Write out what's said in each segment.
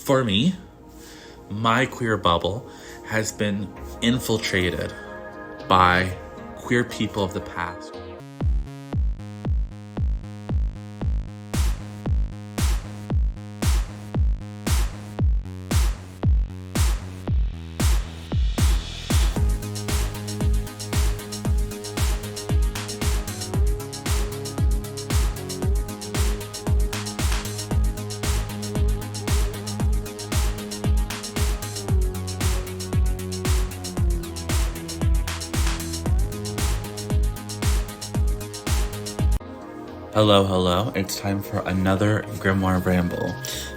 For me, my queer bubble has been infiltrated by queer people of the past. Hello, it's time for another Grimoire Ramble.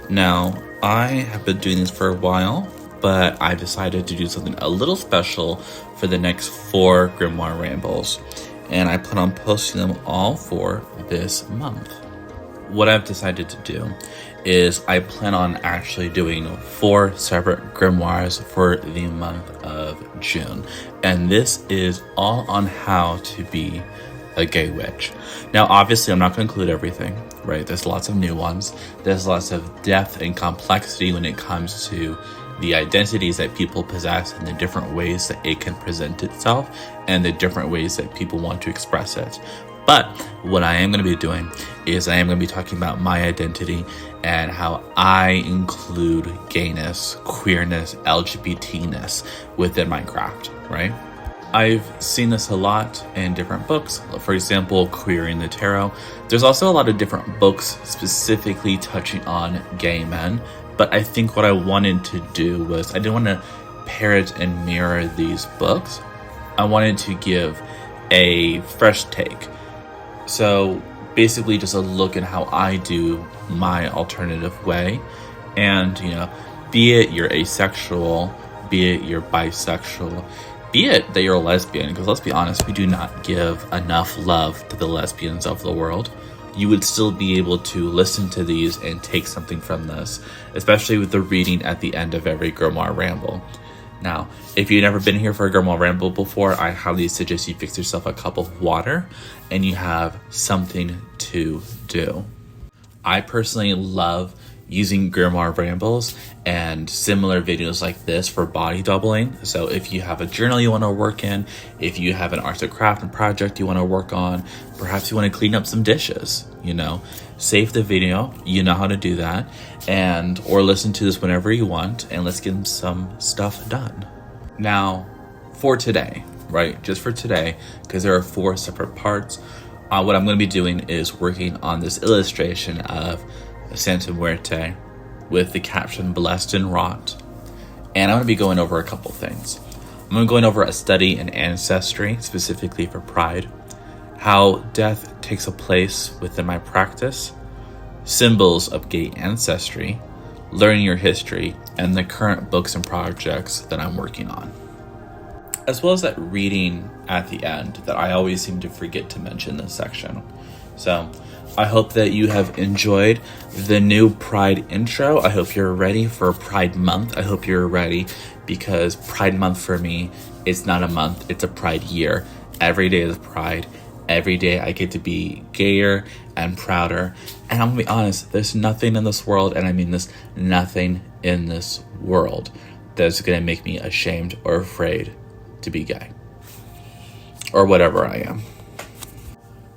Now, I have been doing this for a while, but I decided to do something a little special for the next 4 Grimoire Rambles, and I plan on posting them all for this month. What I've decided to do is I plan on actually doing 4 separate grimoires for the month of June, and this is all on how to be a gay witch. Now, obviously, I'm not going to include everything, right? There's lots of new ones. There's lots of depth and complexity when it comes to the identities that people possess and the different ways that it can present itself and the different ways that people want to express it. But what I am going to be doing is I am going to be talking about my identity and how I include gayness, queerness, LGBTness within my craft, right? I've seen this a lot in different books. For example, Queering the Tarot. There's also a lot of different books specifically touching on gay men. But I think what I wanted to do was I didn't want to parrot and mirror these books. I wanted to give a fresh take. So basically just a look at how I do my alternative way. And, be it you're asexual, be it you're bisexual, be it that you're a lesbian, because let's be honest, we do not give enough love to the lesbians of the world. You would still be able to listen to these and take something from this, especially with the reading at the end of every Grimoire Ramble. Now, if you've never been here for a Grimoire Ramble before, I highly suggest you fix yourself a cup of water and you have something to do. I personally love using Grimoire Rambles and similar videos like this for body doubling. So if you have a journal you want to work in, if you have an arts and craft project you want to work on, perhaps you want to clean up some dishes, save the video, you know how to do that, or listen to this whenever you want, and let's get some stuff done. Now, for today, right, just for today, because there are 4 separate parts, what I'm going to be doing is working on this illustration of Sante Muerte with the caption Blessed and Wrought. And I'm going to be going over a couple things. I'm going to be going over a study in ancestry, specifically for Pride, how death takes a place within my practice, symbols of gay ancestry, learning your history, and the current books and projects that I'm working on. As well as that reading at the end that I always seem to forget to mention this section. So I hope that you have enjoyed the new Pride intro. I hope you're ready for Pride Month. I hope you're ready because Pride Month for me is not a month, it's a Pride year. Every day is Pride. Every day I get to be gayer and prouder. And I'm gonna be honest, there's nothing in this world, and I mean this, nothing in this world that's gonna make me ashamed or afraid to be gay. Or whatever I am.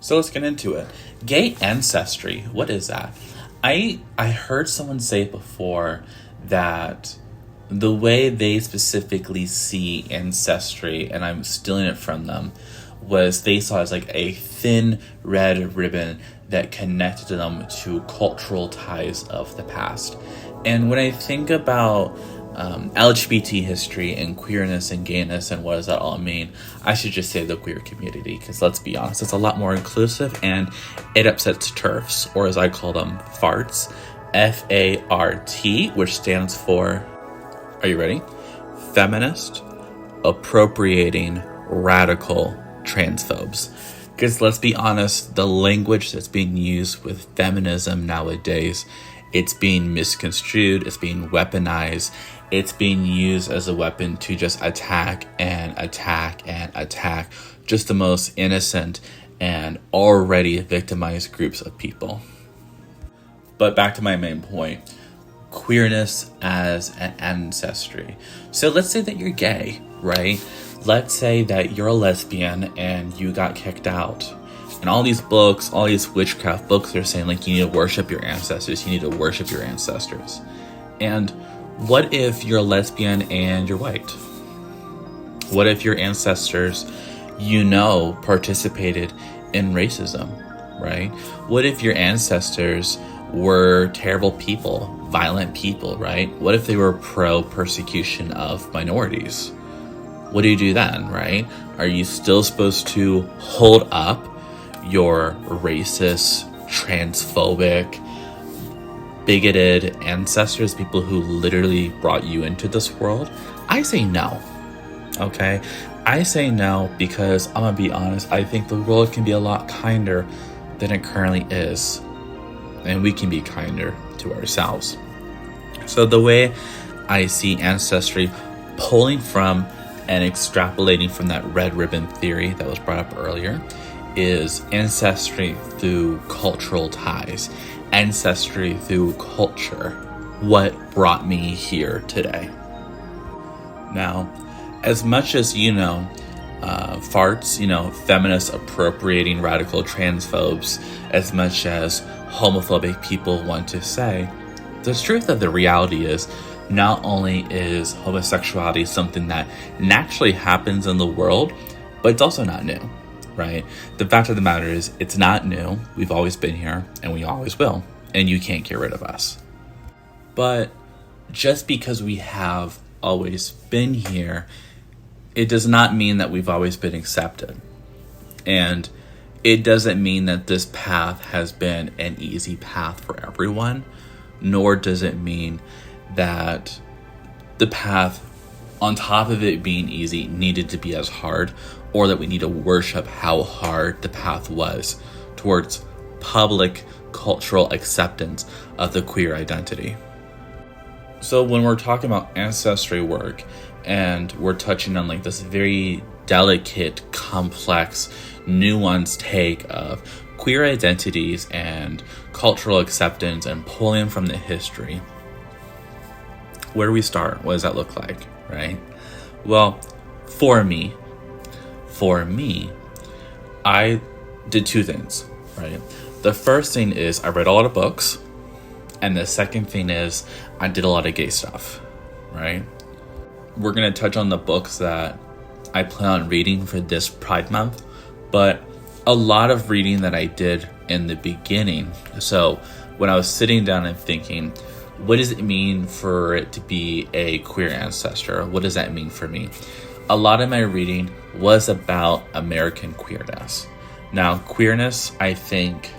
So let's get into it. Gay ancestry, what is that? I heard someone say before that the way they specifically see ancestry, and I'm stealing it from them, was they saw it as like a thin red ribbon that connected them to cultural ties of the past. And when I think about LGBT history and queerness and gayness and what does that all mean, I should just say the queer community, because let's be honest, it's a lot more inclusive and it upsets TERFs, or as I call them, farts, F-A-R-T, which stands for, are you ready? Feminist, appropriating, radical transphobes. Because let's be honest, the language that's being used with feminism nowadays, it's being misconstrued, it's being weaponized, it's being used as a weapon to just attack and attack and attack just the most innocent and already victimized groups of people. But back to my main point. queerness as an ancestry. So let's say that you're gay, right? Let's say that you're a lesbian and you got kicked out. And all these books, all these witchcraft books are saying, like, you need to worship your ancestors. You need to worship your ancestors. And what if you're a lesbian and you're white? What if your ancestors, participated in racism, right? What if your ancestors were terrible people, violent people, right? What if they were pro-persecution of minorities? What do you do then, right? Are you still supposed to hold up your racist, transphobic, bigoted ancestors, people who literally brought you into this world? I say no, okay? I say no because, I'm gonna be honest, I think the world can be a lot kinder than it currently is. And we can be kinder to ourselves. So the way I see ancestry, pulling from and extrapolating from that red ribbon theory that was brought up earlier, is ancestry through cultural ties, ancestry through culture, what brought me here today. Now, as much as farts, feminists appropriating radical transphobes, as much as homophobic people want to say, the truth of the reality is, not only is homosexuality something that naturally happens in the world, but it's also not new, right? The fact of the matter is, it's not new. We've always been here, and we always will, and you can't get rid of us. But just because we have always been here, it does not mean that we've always been accepted. And it doesn't mean that this path has been an easy path for everyone, nor does it mean that the path, on top of it being easy, needed to be as hard, or that we need to worship how hard the path was towards public cultural acceptance of the queer identity. So when we're talking about ancestry work, and we're touching on like this very delicate, complex, nuanced take of queer identities and cultural acceptance and pulling from the history, where do we start? What does that look like, right? Well, for me, I did two things, right? The first thing is I read a lot of books, and the second thing is I did a lot of gay stuff, right? We're going to touch on the books that I plan on reading for this Pride Month, but a lot of reading that I did in the beginning. So when I was sitting down and thinking, what does it mean for it to be a queer ancestor? What does that mean for me? A lot of my reading was about American queerness. Now, queerness, I think,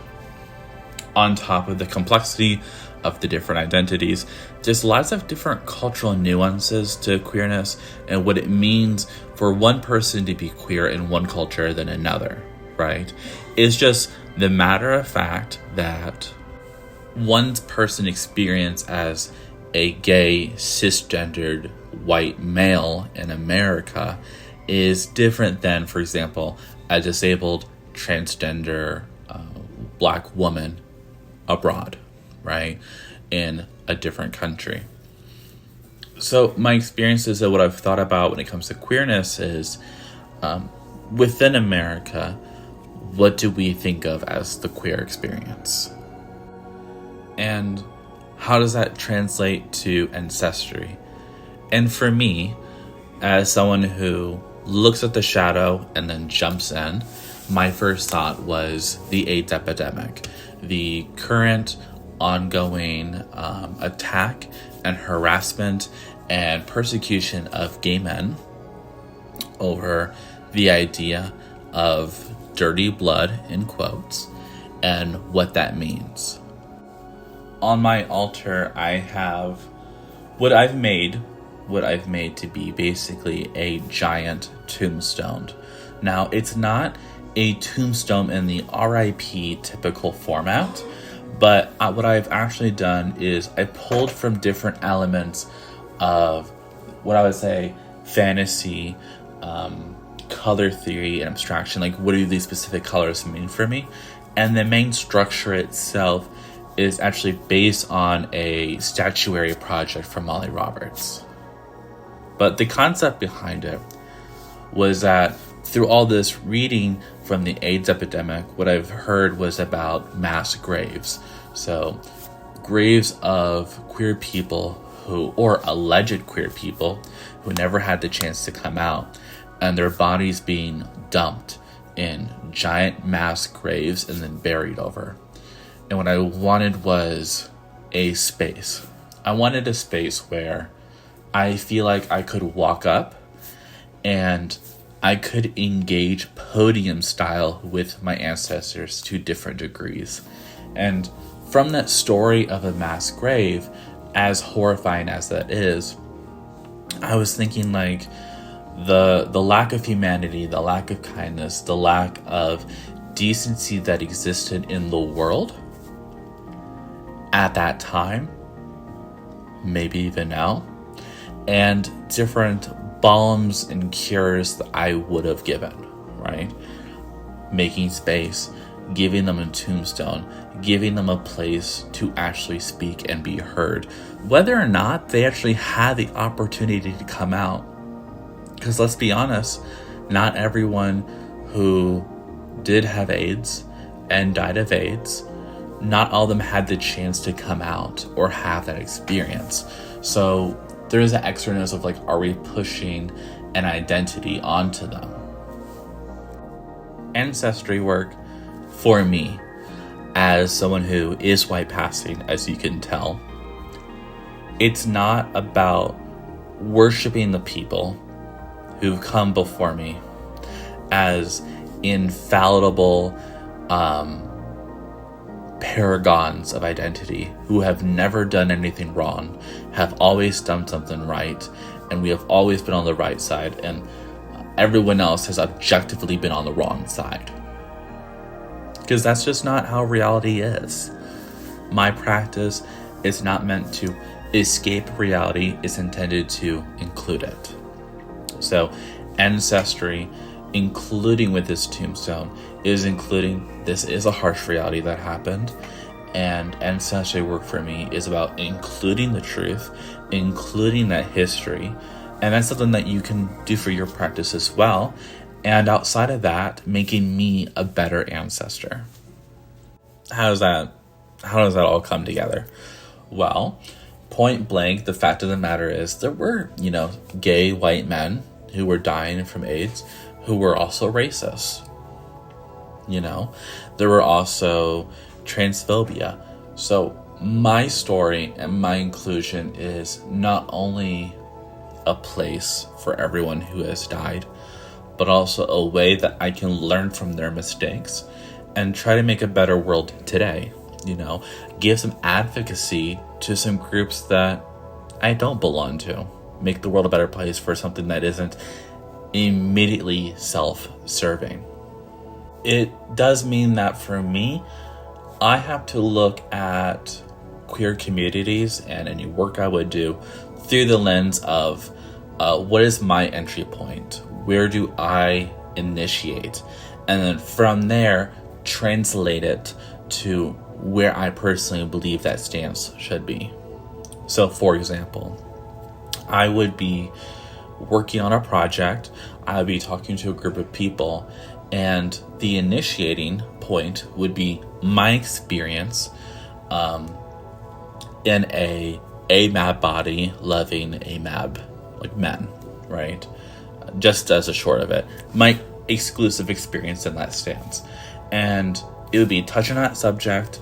on top of the complexity of the different identities, there's lots of different cultural nuances to queerness and what it means for one person to be queer in one culture than another, right? It's just the matter of fact that one person experience as a gay, cisgendered, white male in America is different than, for example, a disabled, transgender, black woman abroad, right? In a different country. So my experiences of what I've thought about when it comes to queerness is, within America, what do we think of as the queer experience? And how does that translate to ancestry? And for me, as someone who looks at the shadow and then jumps in, my first thought was the AIDS epidemic, the current ongoing attack and harassment and persecution of gay men over the idea of dirty blood, in quotes, and what that means. On my altar, I have what I've made to be basically a giant tombstone. Now, it's not a tombstone in the RIP typical format, but what I've actually done is I pulled from different elements of what I would say fantasy, color theory, and abstraction. Like, what do these specific colors mean for me? And the main structure itself is actually based on a statuary project from Molly Roberts. But the concept behind it was that through all this reading from the AIDS epidemic, what I've heard was about mass graves. So graves of queer people or alleged queer people who never had the chance to come out, and their bodies being dumped in giant mass graves and then buried over. And what I wanted was a space. I wanted a space where I feel like I could walk up and I could engage podium style with my ancestors to different degrees. And from that story of a mass grave, as horrifying as that is, I was thinking like the lack of humanity, the lack of kindness, the lack of decency that existed in the world at that time, maybe even now, and different balms and cures that I would have given, right? Making space, giving them a tombstone, giving them a place to actually speak and be heard, whether or not they actually had the opportunity to come out. Because let's be honest, not everyone who did have AIDS and died of AIDS, not all of them had the chance to come out or have that experience. So there is an extraness of like, are we pushing an identity onto them? Ancestry work, for me, as someone who is white passing, as you can tell, it's not about worshiping the people who've come before me as infallible paragons of identity who have never done anything wrong, have always done something right, and we have always been on the right side, and everyone else has objectively been on the wrong side. Because that's just not how reality is. My practice is not meant to escape reality, it's intended to include it. So ancestry, including with this tombstone, is including this is a harsh reality that happened, and ancestry work for me is about including the truth, including that history, and that's something that you can do for your practice as well. And outside of that, making me a better ancestor. How does that all come together? Well, point blank, the fact of the matter is there were, gay white men who were dying from AIDS who were also racist. There were also transphobia. So my story and my inclusion is not only a place for everyone who has died, but also a way that I can learn from their mistakes and try to make a better world today. Give some advocacy to some groups that I don't belong to. Make the world a better place for something that isn't immediately self-serving. It does mean that for me, I have to look at queer communities and any work I would do through the lens of what is my entry point? Where do I initiate? And then from there, translate it to where I personally believe that stance should be. So for example, I would be working on a project, I would be talking to a group of people, and the initiating point would be my experience in a AMAB body loving AMAB, like men, right? Just as a short of it, my exclusive experience in that stance. And it would be touching on that subject,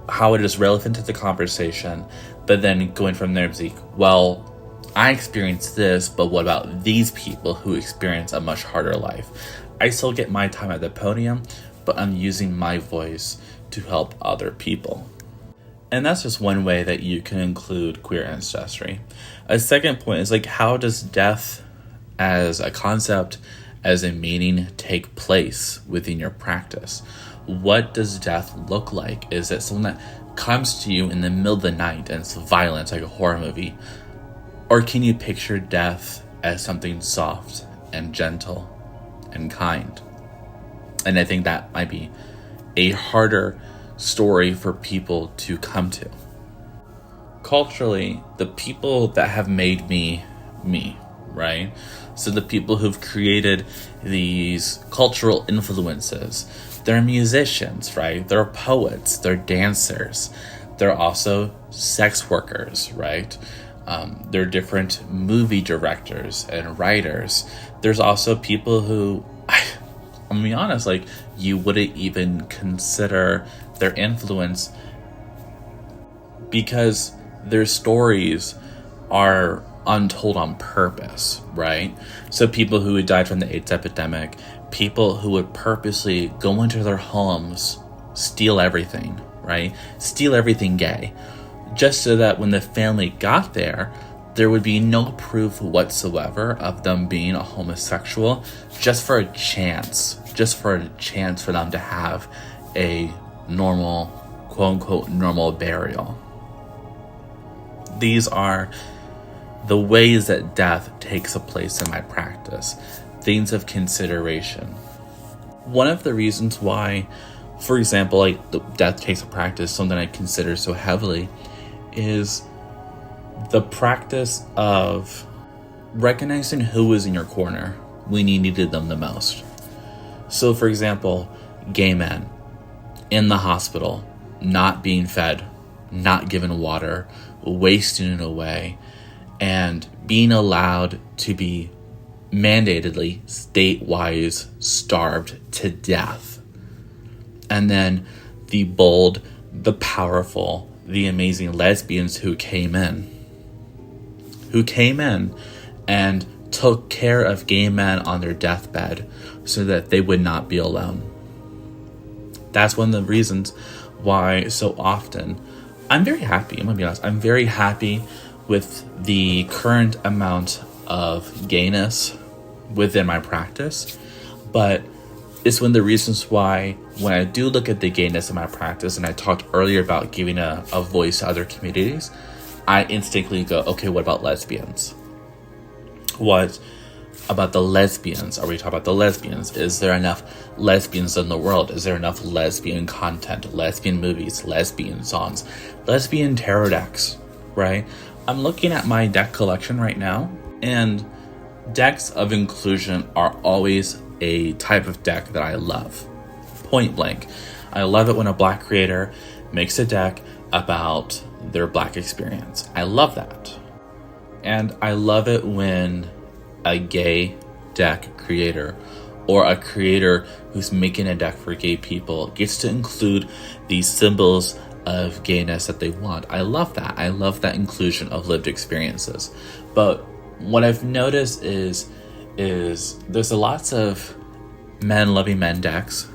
how it is relevant to the conversation, but then going from there to well, I experienced this, but what about these people who experience a much harder life? I still get my time at the podium, but I'm using my voice to help other people. And that's just one way that you can include queer ancestry. A second point is how does death as a concept, as a meaning, take place within your practice? What does death look like? Is it something that comes to you in the middle of the night and it's violent, like a horror movie? Or can you picture death as something soft and gentle and kind? And I think that might be a harder story for people to come to. Culturally, the people that have made me, right? So the people who've created these cultural influences, they're musicians, right? They're poets, they're dancers. They're also sex workers, right? They're different movie directors and writers. There's also people who, I'm gonna be honest, like, you wouldn't even consider their influence because their stories are untold on purpose, right? So people who had died from the AIDS epidemic, people who would purposely go into their homes, steal everything, right? Steal everything gay, just so that when the family got there, there would be no proof whatsoever of them being a homosexual, just for a chance for them to have a normal, quote-unquote, normal burial. These are the ways that death takes a place in my practice, things of consideration. One of the reasons why, for example, like the death takes a practice, something I consider so heavily, is the practice of recognizing who was in your corner when you needed them the most. So, for example, gay men in the hospital, not being fed, not given water, wasting it away, and being allowed to be mandatedly, state-wise, starved to death. And then the bold, the powerful, the amazing lesbians who came in and took care of gay men on their deathbed so that they would not be alone. That's one of the reasons why so often I'm very happy. I'm gonna be honest. I'm very happy with the current amount of gayness within my practice, but it's one of the reasons why when I do look at the gayness in my practice, and I talked earlier about giving a voice to other communities, I instinctively go, okay, what about lesbians? What about the lesbians? Are we talking about the lesbians? Is there enough lesbians in the world? Is there enough lesbian content, lesbian movies, lesbian songs, lesbian tarot decks, right? I'm looking at my deck collection right now, and decks of inclusion are always a type of deck that I love. Point blank. I love it when a Black creator makes a deck about their Black experience. I love that. And I love it when a gay deck creator or a creator who's making a deck for gay people gets to include these symbols of gayness that they want. I love that. I love that inclusion of lived experiences. But what I've noticed is there's lots of men loving men decks.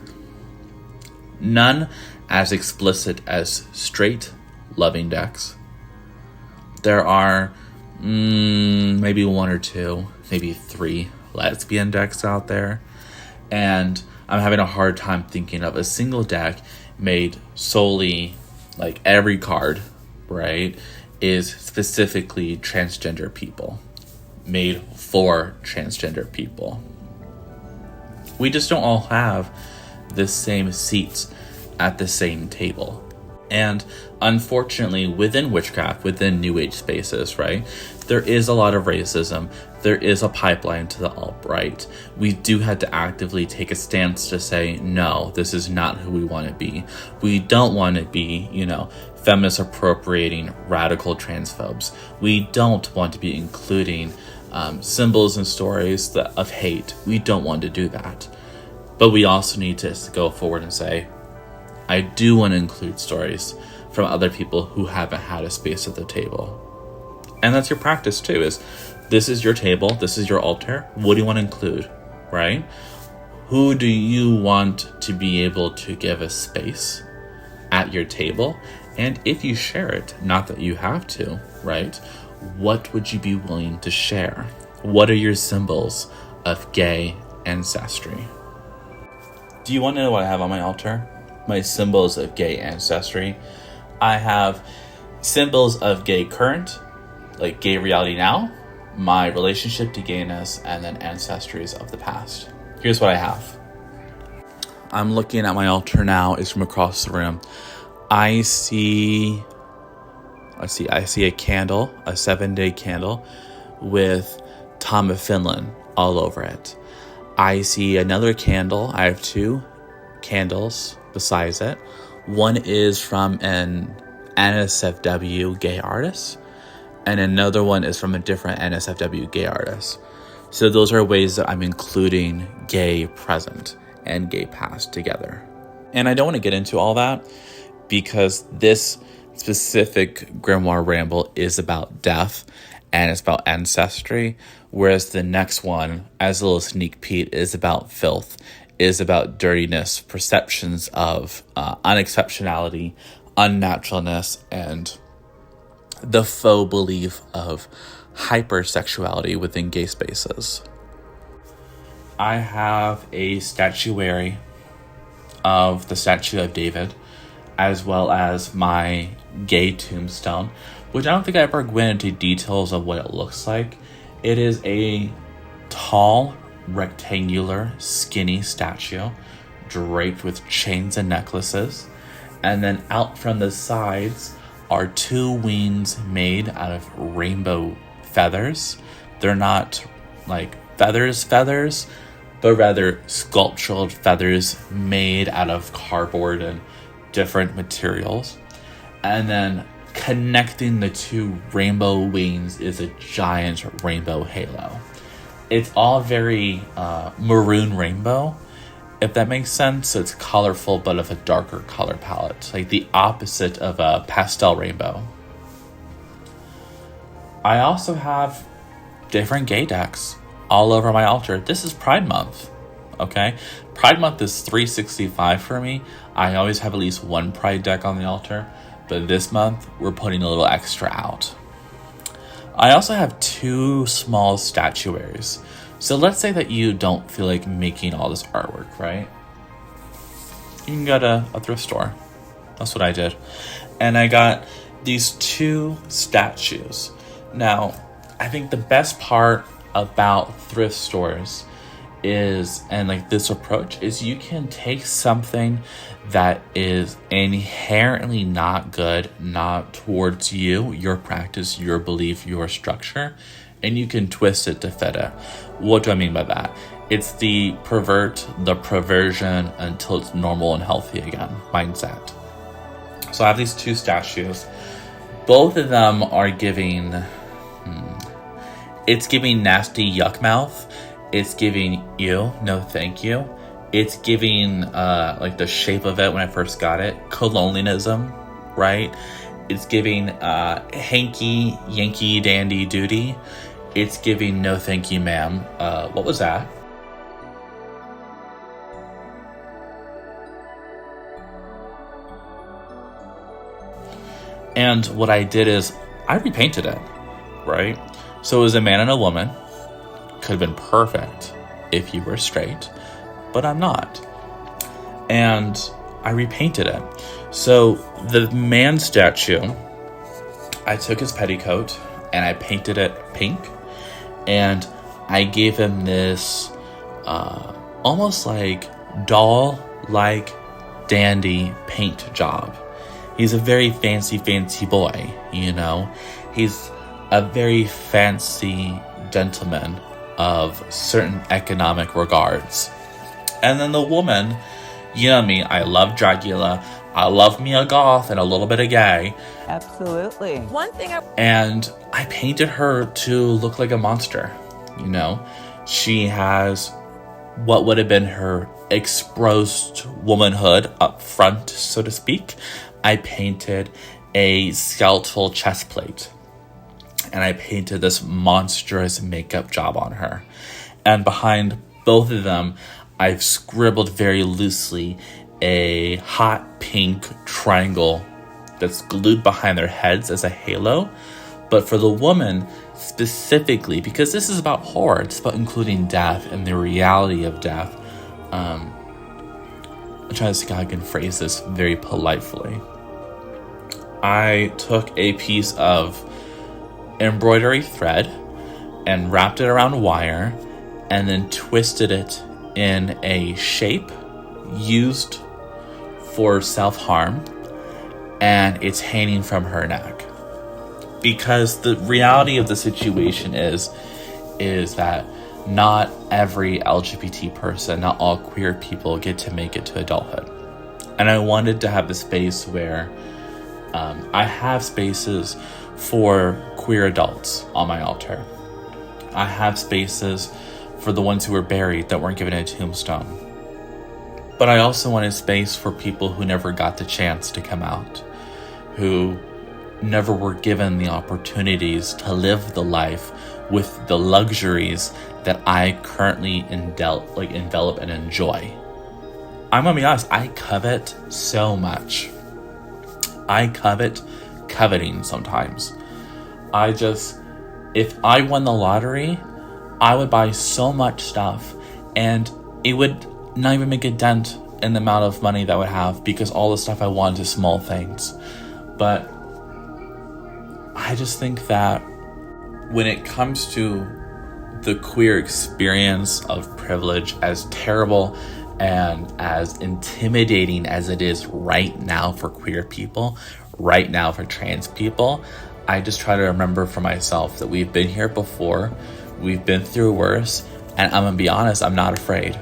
None as explicit as straight loving decks. There are maybe one or two, maybe three lesbian decks out there. And I'm having a hard time thinking of a single deck made solely, like every card, right, is specifically transgender people. Made for transgender people. We just don't all have the same seats at the same table. And unfortunately, within witchcraft, within New Age spaces, right, there is a lot of racism. There is a pipeline to the alt-right. We do have to actively take a stance to say, no, this is not who we want to be. We don't want to be, feminist appropriating radical transphobes. We don't want to be including symbols and stories of hate. We don't want to do that. But we also need to go forward and say, I do want to include stories from other people who haven't had a space at the table. And that's your practice too, is this is your table, this is your altar. What do you want to include, right? Who do you want to be able to give a space at your table? And if you share it, not that you have to, right? What would you be willing to share? What are your symbols of gay ancestry? Do you want to know what I have on my altar? My symbols of gay ancestry. I have symbols of gay current, like gay reality now, my relationship to gayness, and then ancestries of the past. Here's what I have. I'm looking at my altar now. It's from across the room. I see a candle, a 7-day candle with Tom of Finland all over it. I see another candle. I have 2 candles besides it. One is from an NSFW gay artist, and another one is from a different NSFW gay artist. So those are ways that I'm including gay present and gay past together. And I don't want to get into all that because this specific Grimoire Ramble is about death and it's about ancestry, whereas the next one, as a little sneak peek, is about filth, is about dirtiness, perceptions of unexceptionality, unnaturalness, and the faux belief of hypersexuality within gay spaces. I have a statuary of the statue of David, as well as my gay tombstone, which I don't think I ever went into details of what it looks like. It is a tall, rectangular, skinny statue draped with chains and necklaces. And then out from the sides are 2 wings made out of rainbow feathers. They're not like feathers, but rather sculptural feathers made out of cardboard and different materials. And then connecting the 2 rainbow wings is a giant rainbow halo. It's all very maroon rainbow, if that makes sense. So it's colorful, but of a darker color palette, like the opposite of a pastel rainbow. I also have different gay decks all over my altar. This is Pride Month, okay? Pride Month is 365 for me. I always have at least 1 Pride deck on the altar, but this month we're putting a little extra out. I also have 2 small statuaries. So let's say that you don't feel like making all this artwork, right? You can go to a thrift store. That's what I did. And I got these 2 statues. Now, I think the best part about thrift stores is, and like this approach, is you can take something that is inherently not good, not towards you, your practice, your belief, your structure, and you can twist it to fit it. What do I mean by that? It's the pervert, the perversion until it's normal and healthy again mindset. So I have these 2 statues. Both of them are giving, it's giving nasty yuck mouth. It's giving ew, no thank you. It's giving, like the shape of it when I first got it, colonialism, right? It's giving hanky, yankee, dandy, duty. It's giving no thank you, ma'am. What was that? And what I did is I repainted it, right? So it was a man and a woman. Could have been perfect if you were straight, but I'm not. And I repainted it. So the man statue, I took his petticoat and I painted it pink, and I gave him this almost like doll-like dandy paint job. He's a very fancy boy, you know. He's a very fancy gentleman of certain economic regards. And then the woman, you know me, I love Dracula, I love me a goth and a little bit of gay. Absolutely. And I painted her to look like a monster, you know. She has what would have been her exposed womanhood up front, so to speak. I painted a skeletal chest plate. And I painted this monstrous makeup job on her. And behind both of them, I've scribbled very loosely a hot pink triangle that's glued behind their heads as a halo. But for the woman specifically, because this is about horror, it's about including death and the reality of death. I'm trying to see how I can phrase this very politely. I took a piece of embroidery thread and wrapped it around wire and then twisted it in a shape used for self-harm, and it's hanging from her neck. Because the reality of the situation is that not every LGBT person, not all queer people get to make it to adulthood. And I wanted to have a space where I have spaces for queer adults on my altar. I have spaces for the ones who were buried that weren't given a tombstone. But I also wanted space for people who never got the chance to come out, who never were given the opportunities to live the life with the luxuries that I currently envelop and enjoy. I'm gonna be honest, I covet so much. I coveting sometimes. If I won the lottery, I would buy so much stuff and it would not even make a dent in the amount of money that I would have, because all the stuff I want is small things. But I just think that when it comes to the queer experience of privilege, as terrible and as intimidating as it is right now for queer people, right now for trans people, I just try to remember for myself that we've been here before, we've been through worse, and I'm gonna be honest, I'm not afraid.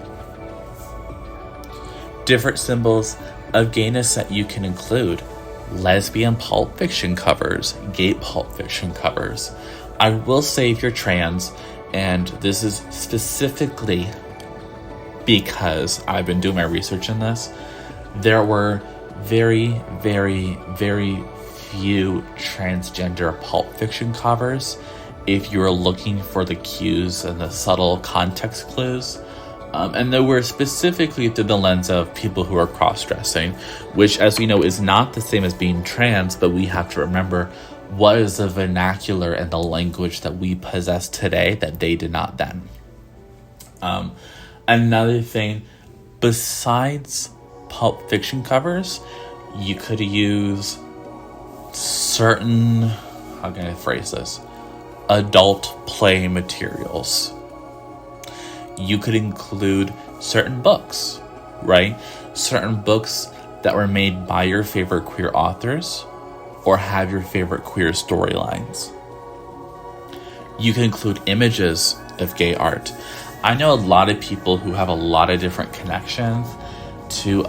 Different symbols of gayness that you can include: lesbian pulp fiction covers, gay pulp fiction covers. I will say if you're trans, and this is specifically because I've been doing my research in this, there were very, very, very few transgender pulp fiction covers if you were looking for the cues and the subtle context clues. And they were specifically through the lens of people who are cross-dressing, which, as we know, is not the same as being trans, but we have to remember what is the vernacular and the language that we possess today that they did not then. Another thing, besides pulp fiction covers, you could use certain, how can I phrase this, adult play materials. You could include certain books, right? Certain books that were made by your favorite queer authors or have your favorite queer storylines. You can include images of gay art. I know a lot of people who have a lot of different connections to,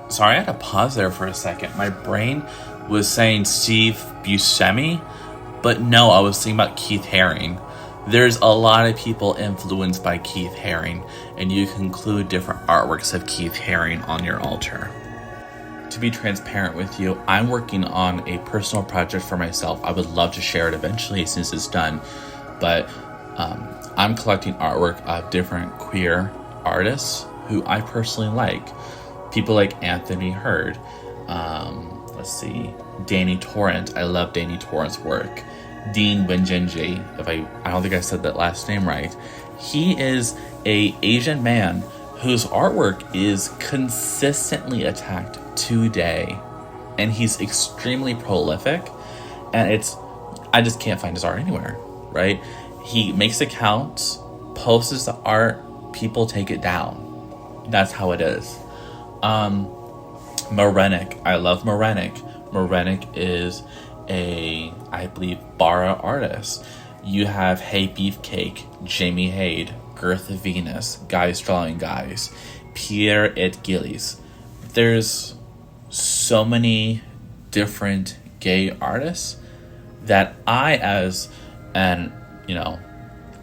sorry, I had to pause there for a second. My brain was saying Steve Buscemi, but no, I was thinking about Keith Haring. There's a lot of people influenced by Keith Haring, and you can include different artworks of Keith Haring on your altar. To be transparent with you, I'm working on a personal project for myself. I would love to share it eventually since it's done, but I'm collecting artwork of different queer artists who I personally like. People like Anthony Hurd, Dani Torrent. I love Dani Torrent's work. Dean Wenjie, I don't think I said that last name right. He is a Asian man whose artwork is consistently attacked today, and he's extremely prolific, and I just can't find his art anywhere, right? He makes accounts, posts the art, people take it down. That's how it is. Maorenc, I love Maorenc. Maorenc is I believe, Bara artist. You have Heybeefcake, Jaime Hayde, Girthofvenus, Guys Drawing Guys, Pierre Et Gilles. There's so many different gay artists that I, as an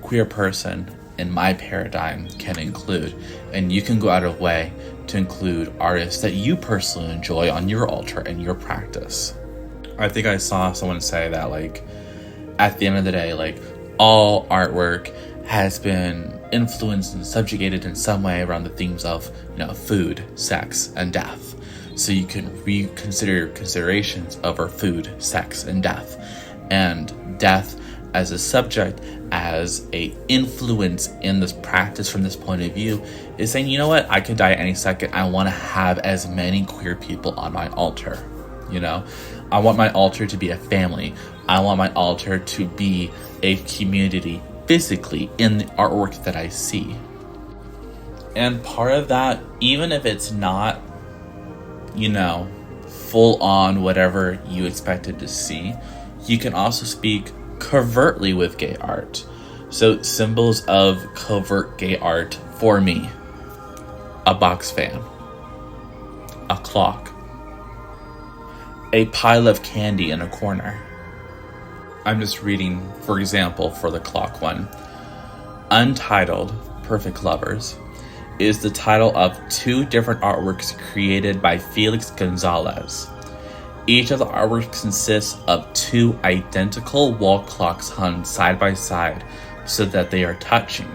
queer person in my paradigm, can include. And you can go out of way to include artists that you personally enjoy on your altar and your practice. I think I saw someone say that, at the end of the day, all artwork has been influenced and subjugated in some way around the themes of, food, sex, and death. So you can reconsider your considerations over food, sex, and death. And death as a subject, as a influence in this practice from this point of view, is saying, you know what, I could die any second. I want to have as many queer people on my altar. I want my altar to be a family. I want my altar to be a community physically in the artwork that I see. And part of that, even if it's not, full on whatever you expected to see, you can also speak covertly with gay art. So symbols of covert gay art for me: a box fan, a clock, a pile of candy in a corner. I'm just reading, for example, for the clock one. Untitled Perfect Lovers is the title of 2 different artworks created by Felix Gonzalez. Each of the artworks consists of 2 identical wall clocks hung side by side so that they are touching.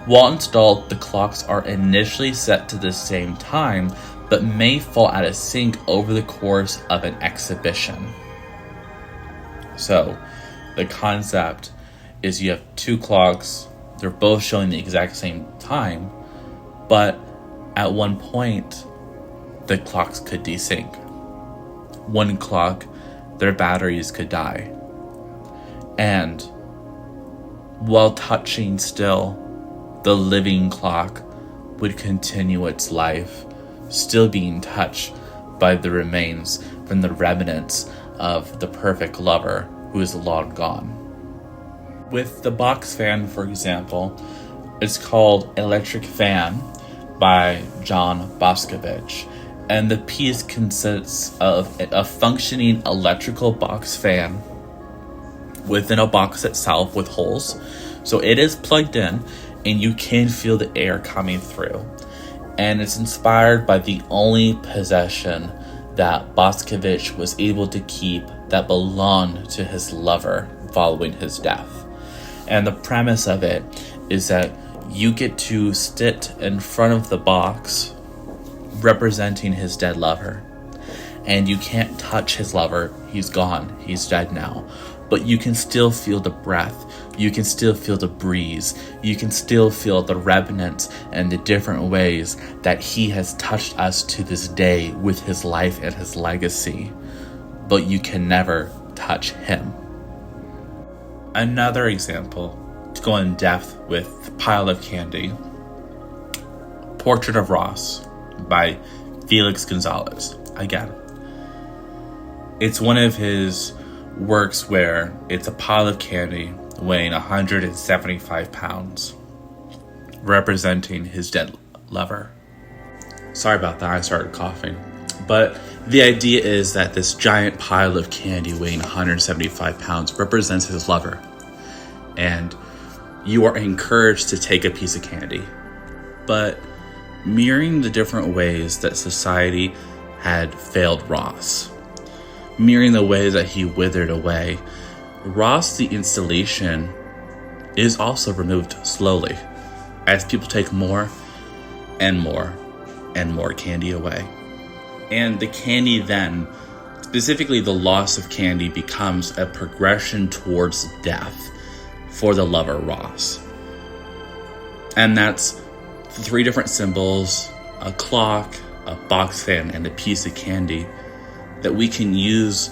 While installed, the clocks are initially set to the same time, but may fall out of sync over the course of an exhibition. So, the concept is you have 2 clocks, they're both showing the exact same time, but at one point, the clocks could desync. One clock, their batteries could die. And while touching still, the living clock would continue its life, still being touched by the remains from the remnants of the perfect lover who is long gone. With the box fan, for example, it's called Electric Fan by John Boscovich, and the piece consists of a functioning electrical box fan within a box itself with holes. So it is plugged in and you can feel the air coming through. And it's inspired by the only possession that Boscovich was able to keep that belonged to his lover following his death. And the premise of it is that you get to sit in front of the box representing his dead lover. And you can't touch his lover. He's gone. He's dead now. But you can still feel the breath. You can still feel the breeze. You can still feel the remnants and the different ways that he has touched us to this day with his life and his legacy. But you can never touch him. Another example, to go in depth with the pile of candy, Portrait of Ross by Felix Gonzalez. Again, it's one of his works where it's a pile of candy weighing 175 pounds, representing his dead lover. Sorry about that, I started coughing. But the idea is that this giant pile of candy weighing 175 pounds represents his lover. And you are encouraged to take a piece of candy. But mirroring the different ways that society had failed Ross, mirroring the ways that he withered away, Ross, the installation, is also removed slowly as people take more and more and more candy away. And the candy then, specifically the loss of candy, becomes a progression towards death for the lover Ross. And that's 3 different symbols: a clock, a box fan, and a piece of candy that we can use,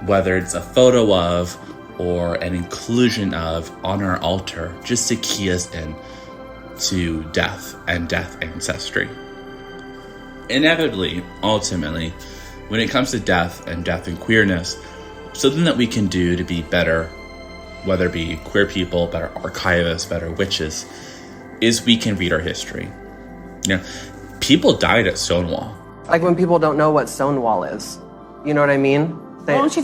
whether it's a photo of or an inclusion of, on our altar, just to key us in to death and death ancestry. Inevitably, ultimately, when it comes to death and queerness, something that we can do to be better, whether it be queer people, better archivists, better witches, is we can read our history. You know, people died at Stonewall. Like when people don't know what Stonewall is. You know what I mean? Why don't you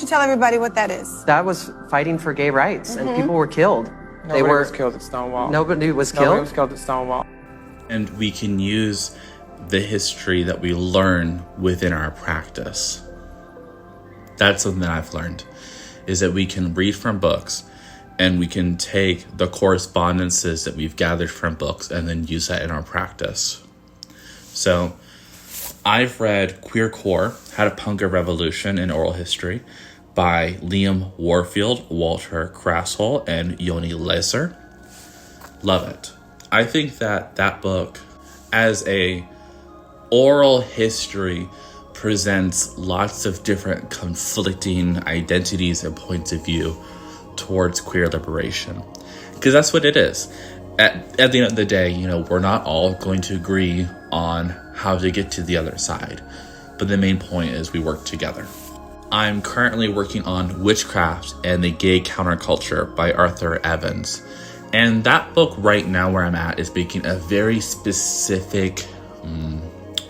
tell everybody what that is? That was fighting for gay rights, and people were killed. Nobody was killed at Stonewall. Nobody was killed? Nobody was killed at Stonewall. And we can use the history that we learn within our practice. That's something that I've learned, is that we can read from books and we can take the correspondences that we've gathered from books and then use that in our practice. So I've read Queer Core, How to Punk a Revolution in Oral History by Liam Warfield, Walter Krassel, and Yoni Lesser. Love it. I think that book, as a oral history, presents lots of different conflicting identities and points of view towards queer liberation. Because that's what it is. At the end of the day, we're not all going to agree on how to get to the other side. but the main point is we work together. I'm currently working on Witchcraft and the Gay Counterculture by Arthur Evans. And that book right now where I'm at is making a very specific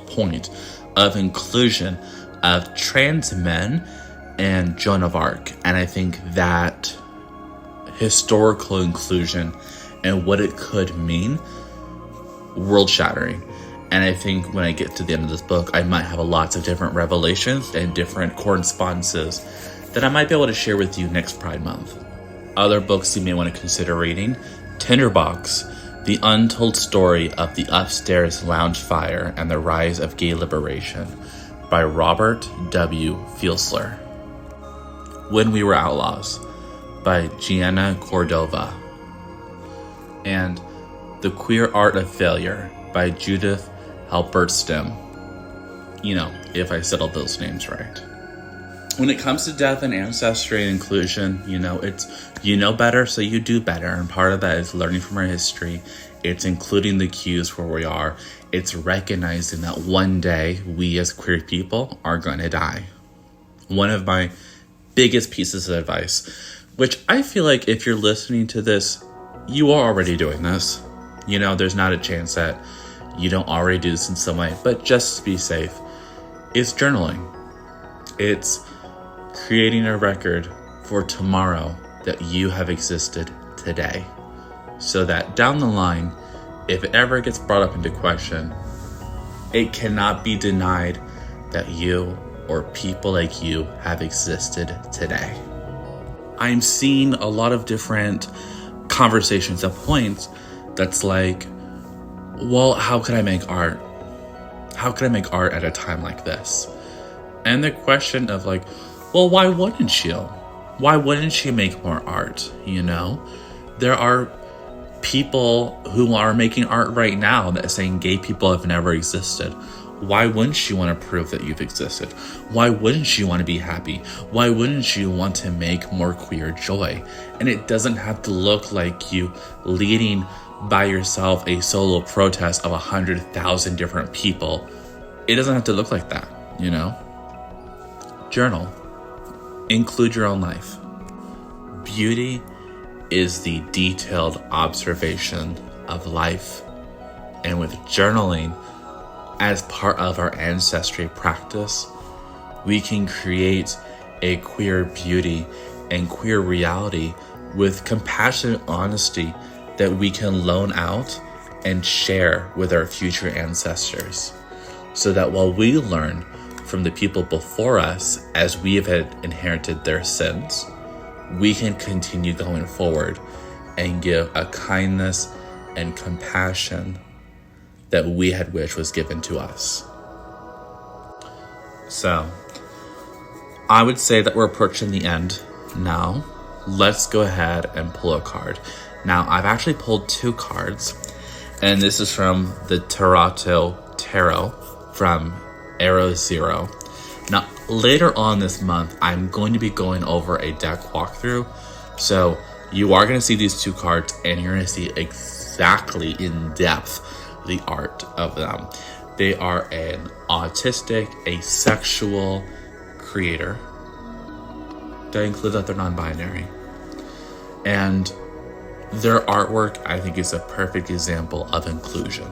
point of inclusion of trans men and Joan of Arc. And I think that historical inclusion and what it could mean, world-shattering. And I think when I get to the end of this book, I might have lots of different revelations and different correspondences that I might be able to share with you next Pride Month. Other books you may want to consider reading: Tinderbox, The Untold Story of the Upstairs Lounge Fire and the Rise of Gay Liberation by Robert W. Fielsler. When We Were Outlaws by Gianna Cordova. And The Queer Art of Failure by Judith Halberstam. You know, if I said all those names right. When it comes to death and ancestry and inclusion, it's you know better, so you do better. And part of that is learning from our history. It's including the cues where we are. It's recognizing that one day we as queer people are going to die. One of my biggest pieces of advice, which I feel like if you're listening to this, you are already doing this. There's not a chance that you don't already do this in some way, but just to be safe, it's journaling. It's creating a record for tomorrow that you have existed today, so that down the line, if it ever gets brought up into question, it cannot be denied that you or people like you have existed today. I'm seeing a lot of different conversations at points that's like, well, how could I make art? How could I make art at a time like this? And the question of like, well, why wouldn't you? Why wouldn't you make more art? There are people who are making art right now that are saying gay people have never existed. Why wouldn't you want to prove that you've existed? Why wouldn't you want to be happy? Why wouldn't you want to make more queer joy? And it doesn't have to look like you leading by yourself a solo protest of 100,000 different people. It doesn't have to look like that, Journal. Include your own life. Beauty is the detailed observation of life. And with journaling as part of our ancestry practice, we can create a queer beauty and queer reality with compassionate honesty that we can loan out and share with our future ancestors, so that while we learn from the people before us as we have inherited their sins, we can continue going forward and give a kindness and compassion that we had wished was given to us. So, I would say that we're approaching the end now. Let's go ahead and pull a card. Now, I've actually pulled 2 cards, and this is from the Tarot from Arrow Zero. Now, later on this month, I'm going to be going over a deck walkthrough, so you are going to see these 2 cards, and you're going to see exactly in depth the art of them. They are an autistic, asexual creator. That includes that they're non-binary. And their artwork, I think, is a perfect example of inclusion,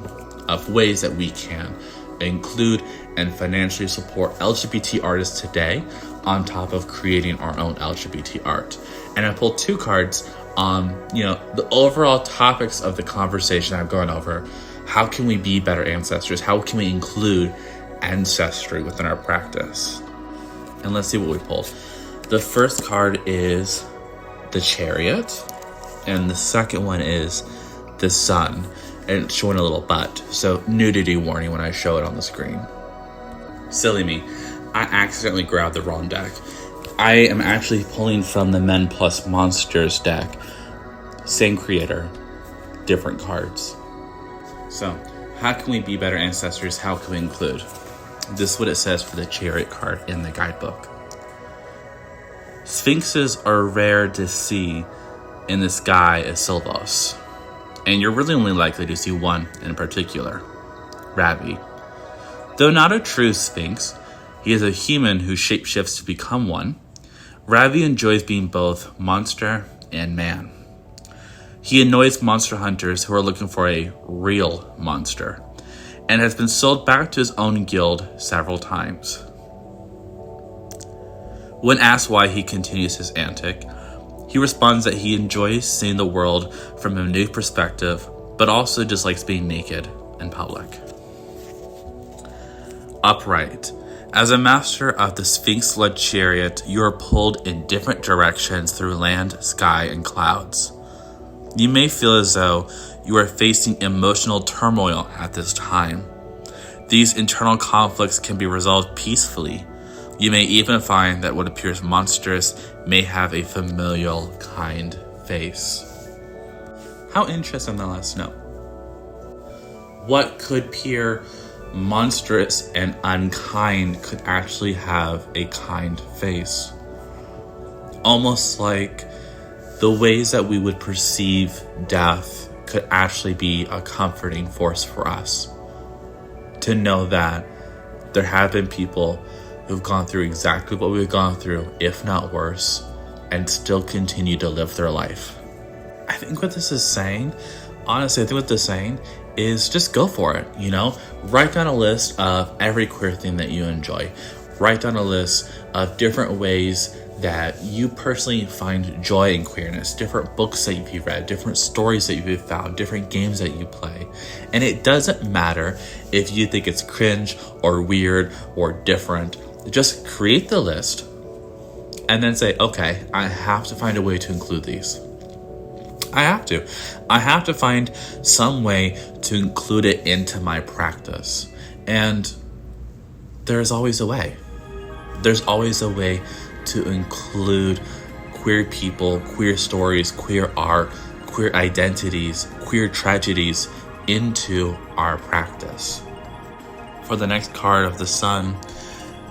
of ways that we can include and financially support LGBT artists today on top of creating our own LGBT art. And I pulled 2 cards on, the overall topics of the conversation I've gone over. How can we be better ancestors? How can we include ancestry within our practice? And let's see what we pulled. The first card is the Chariot, and the second one is the Sun, and it's showing a little butt, so nudity warning when I show it on the screen. Silly me, I accidentally grabbed the wrong deck. I am actually pulling from the Men Plus Monsters deck. Same creator, different cards. So, how can we be better ancestors? How can we include? This is what it says for the Chariot card in the guidebook. Sphinxes are rare to see in the sky as Silvos, and you're really only likely to see one in particular, Ravi. Though not a true Sphinx, He is a human who shapeshifts to become one. Ravi enjoys being both monster and man. He annoys monster hunters who are looking for a real monster, and has been sold back to his own guild several times. When asked why he continues his antic, he responds that he enjoys seeing the world from a new perspective, but also dislikes being naked in public. Upright. As a master of the Sphinx-led chariot, you are pulled in different directions through land, sky, and clouds. You may feel as though you are facing emotional turmoil at this time. These internal conflicts can be resolved peacefully. You may even find that what appears monstrous may have a familial, kind face. How interesting, that last note. What could appear monstrous and unkind could actually have a kind face? Almost like the ways that we would perceive death could actually be a comforting force for us. To know that there have been people who've gone through exactly what we've gone through, if not worse, and still continue to live their life. I think what this is saying, honestly, I think what this is saying is just go for it, Write down a list of every queer thing that you enjoy. Write down a list of different ways that you personally find joy in queerness, different books that you've read, different stories that you've found, different games that you play. And it doesn't matter if you think it's cringe or weird or different. Just create the list and then say, okay, I have to find a way to include these. I have to find some way to include it into my practice. And there's always a way. There's always a way to include queer people, queer stories, queer art, queer identities, queer tragedies into our practice. For the next card of the sun,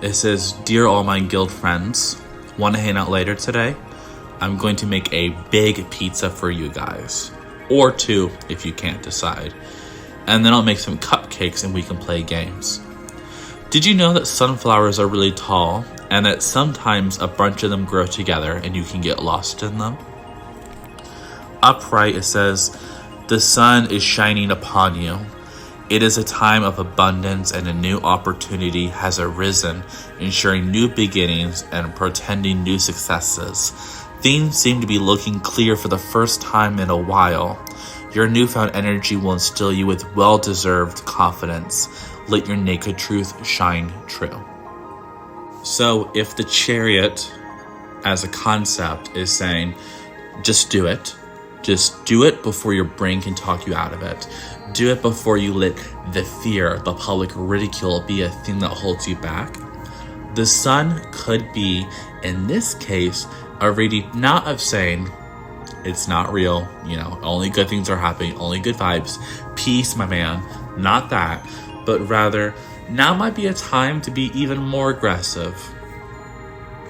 it says, "Dear all my guild friends, want to hang out later today? I'm going to make a big pizza for you guys. Or 2 if you can't decide. And then I'll make some cupcakes and we can play games. Did you know that sunflowers are really tall and that sometimes a bunch of them grow together and you can get lost in them?" Upright, it says, "The sun is shining upon you. It is a time of abundance and a new opportunity has arisen, ensuring new beginnings and portending new successes. Things seem to be looking clear for the first time in a while. Your newfound energy will instill you with well-deserved confidence. Let your naked truth shine true." So if the chariot as a concept is saying, just do it. Just do it before your brain can talk you out of it. Do it before you let the fear, the public ridicule be a thing that holds you back. The sun could be, in this case, a reading not of saying, it's not real, only good things are happening, only good vibes, peace, my man, not that, but rather, now might be a time to be even more aggressive,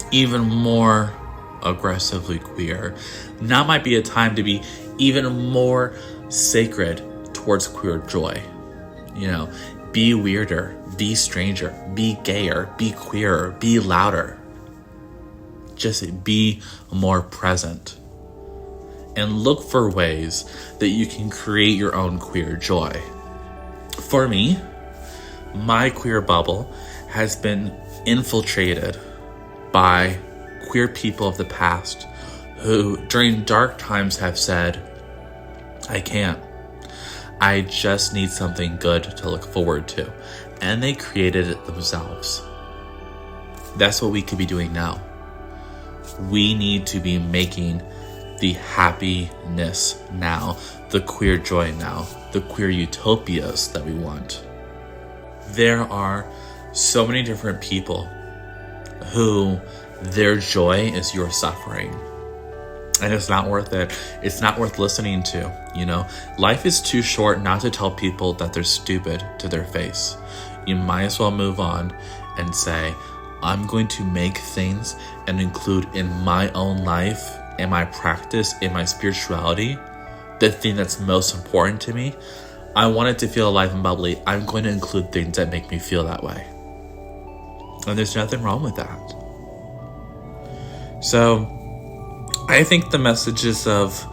even more aggressively queer. Now might be a time to be even more sacred towards queer joy. Be weirder, be stranger, be gayer, be queerer, be louder. Just be more present. And look for ways that you can create your own queer joy. For me, my queer bubble has been infiltrated by queer people of the past who, during dark times, have said, I can't. I just need something good to look forward to. And they created it themselves. That's what we could be doing now. We need to be making the happiness now, the queer joy now, the queer utopias that we want. There are so many different people who their joy is your suffering. And it's not worth it. It's not worth listening to, Life is too short not to tell people that they're stupid to their face. You might as well move on and say, I'm going to make things and include in my own life, in my practice, in my spirituality, the thing that's most important to me. I want it to feel alive and bubbly. I'm going to include things that make me feel that way. And there's nothing wrong with that. So I think the messages of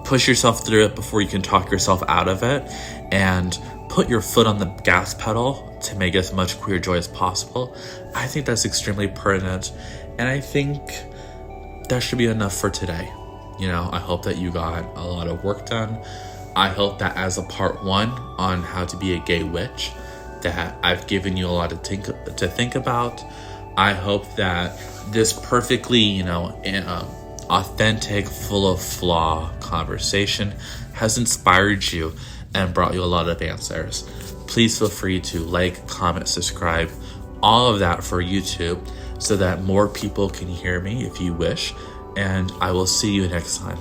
push yourself through it before you can talk yourself out of it, and put your foot on the gas pedal to make as much queer joy as possible, I think that's extremely pertinent. And I think that should be enough for today. You know, I hope that you got a lot of work done. I hope that as a part 1 on how to be a gay witch, that I've given you a lot to think about. I hope that this perfectly, you know, authentic, full of flaw conversation has inspired you and brought you a lot of answers. Please feel free to like, comment, subscribe, all of that for YouTube, so that more people can hear me if you wish. And I will see you next time.